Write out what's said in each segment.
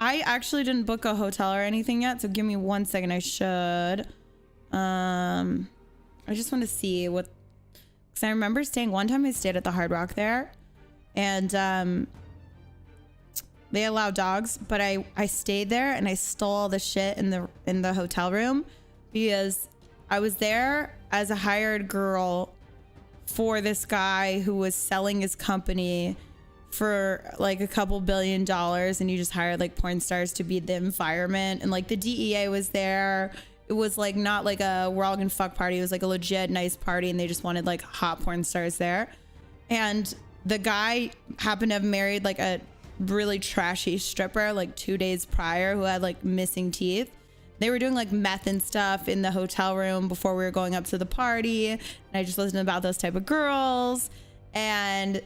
I actually didn't book a hotel or anything yet, so give me 1 second. I should. I just want to see what, because I remember staying one time. I stayed at the Hard Rock there, and they allow dogs, but I stayed there and I stole all the shit in the hotel room because I was there as a hired girl for this guy who was selling his company for like a couple $2 billion, and he just hired like porn stars to be the environment, and like the DEA was there. It was like not like a we're all gonna fuck party. It was like a legit nice party, and they just wanted like hot porn stars there. And the guy happened to have married like a really trashy stripper like 2 days prior who had like missing teeth. They were doing like meth and stuff in the hotel room before we were going up to the party, and I just listened about those type of girls. And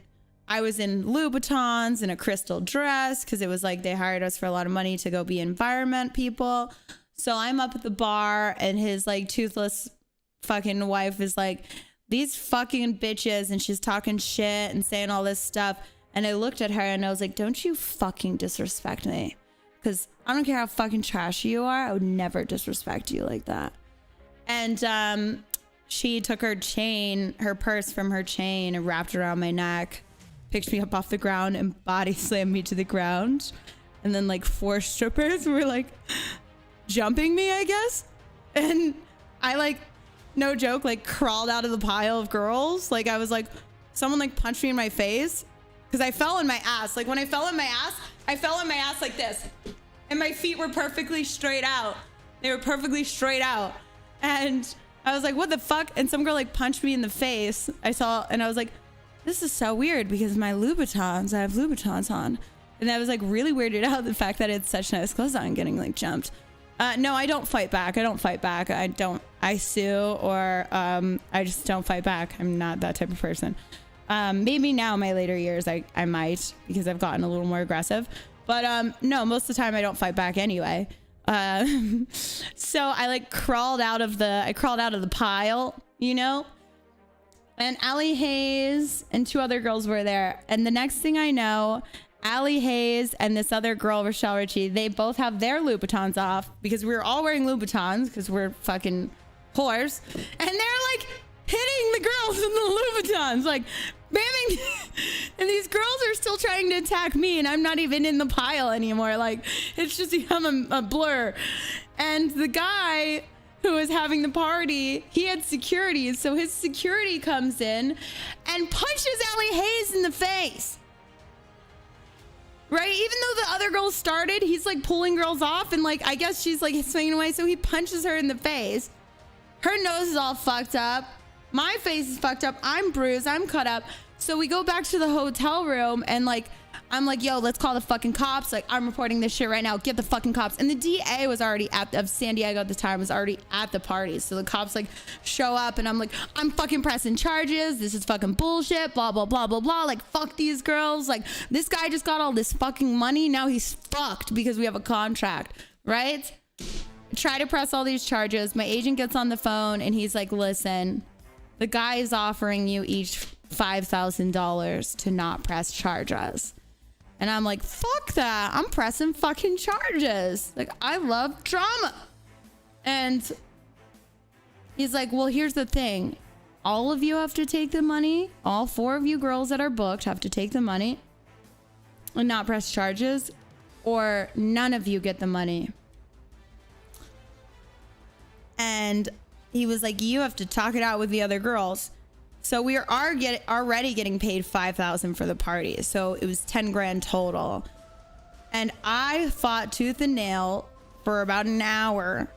I was in Louboutins in a crystal dress because it was like they hired us for a lot of money to go be environment people. So I'm up at the bar, and his like toothless fucking wife is like, these fucking bitches, and she's talking shit and saying all this stuff. And I looked at her and I was like, don't you fucking disrespect me, because I don't care how fucking trashy you are, I would never disrespect you like that. And she took her chain, her purse from her chain, and wrapped it around my neck, picked me up off the ground and body slammed me to the ground. And then like 4 strippers were like jumping me, I guess. And I like, no joke, like crawled out of the pile of girls. Like I was like, someone like punched me in my face because I fell on my ass. Like when I fell on my ass, I fell on my ass like this. And my feet were perfectly straight out. They were perfectly straight out. And I was like, what the fuck? And some girl like punched me in the face. I saw, and I was like, this is so weird because my Louboutins, I have Louboutins on. And I was like really weirded out the fact that it's such nice clothes on getting like jumped. No, I don't fight back. I sue, or I just don't fight back. I'm not that type of person. Maybe now in my later years, I might, because I've gotten a little more aggressive, but no, most of the time I don't fight back anyway. So I like crawled out of the pile, you know, and Allie Hayes and 2 other girls were there. And the next thing I know, Allie Hayes and this other girl, Rochelle Ritchie, they both have their Louboutins off because we were all wearing Louboutins because we're fucking whores. And they're like hitting the girls in the Louboutins, like bamming. And these girls are still trying to attack me, and I'm not even in the pile anymore. Like it's just become a blur. And the guy who was having the party, he had security. So his security comes in and punches Allie Hayes in the face. Right? Even though the other girls started, he's like pulling girls off, and like, I guess she's like swinging away. So he punches her in the face. Her nose is all fucked up. My face is fucked up. I'm bruised. I'm cut up. So we go back to the hotel room, and like, I'm like, yo, let's call the fucking cops. Like, I'm reporting this shit right now. Get the fucking cops. And the DA was already of San Diego at the time, was already at the party. So the cops like show up, and I'm like, I'm fucking pressing charges. This is fucking bullshit. Blah, blah, blah, blah, blah. Like, fuck these girls. Like, this guy just got all this fucking money. Now he's fucked because we have a contract, right? Try to press all these charges. My agent gets on the phone, and he's like, listen, the guy is offering you each $5,000 to not press charges. And I'm like, fuck that. I'm pressing fucking charges. Like, I love drama. And he's like, well, here's the thing. All of you have to take the money. All 4 of you girls that are booked have to take the money and not press charges, or none of you get the money. And he was like, you have to talk it out with the other girls. So we are already getting paid $5,000 for the party. So it was 10 grand total. And I fought tooth and nail for about an hour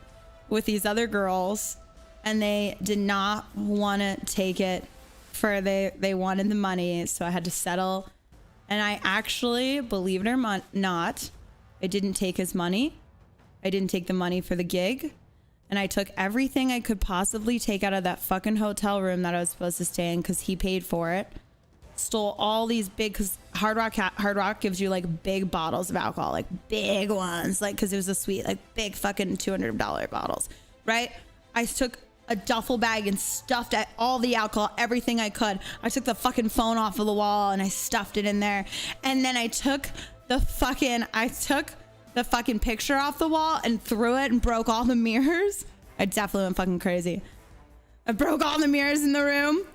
with these other girls, and they did not want to take it for they wanted the money. So I had to settle. And I actually, believe it or not, I didn't take his money. I didn't take the money for the gig. And I took everything I could possibly take out of that fucking hotel room that I was supposed to stay in because he paid for it. Stole all these big, because Hard Rock gives you like big bottles of alcohol, like big ones, like because it was a suite, like big fucking $200 bottles, right? I took a duffel bag and stuffed all the alcohol, everything I could. I took the fucking phone off of the wall and I stuffed it in there. And then I took the fucking picture off the wall and threw it and broke all the mirrors. I definitely went fucking crazy. I broke all the mirrors in the room.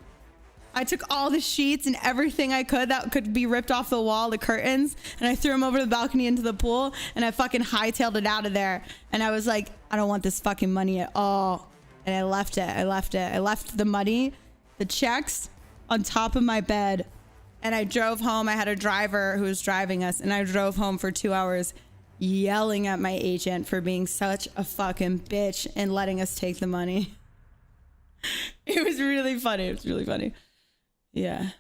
I took all the sheets and everything I could that could be ripped off the wall, the curtains, and I threw them over the balcony into the pool, and I fucking hightailed it out of there. And I was like, I don't want this fucking money at all. And I left it. I left the money, the checks on top of my bed. And I drove home. I had a driver who was driving us, and I drove home for 2 hours yelling at my agent for being such a fucking bitch and letting us take the money. It was really funny. It was really funny. Yeah.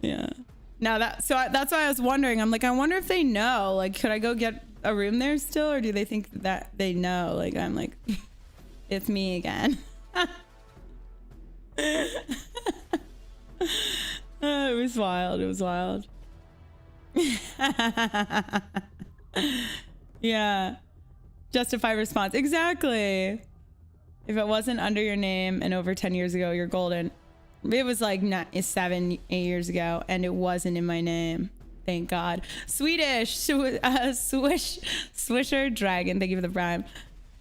Yeah. Now that's why I was wondering. I'm like, I wonder if they know. Like, could I go get a room there still, or do they think that they know? Like, I'm like, it's me again. It was wild. It was wild. Yeah. Justify response. Exactly. If it wasn't under your name and over 10 years ago, you're golden. It was like 7, 8 years ago, and it wasn't in my name. Thank God. Swedish. Swisher Dragon. Thank you for the prime.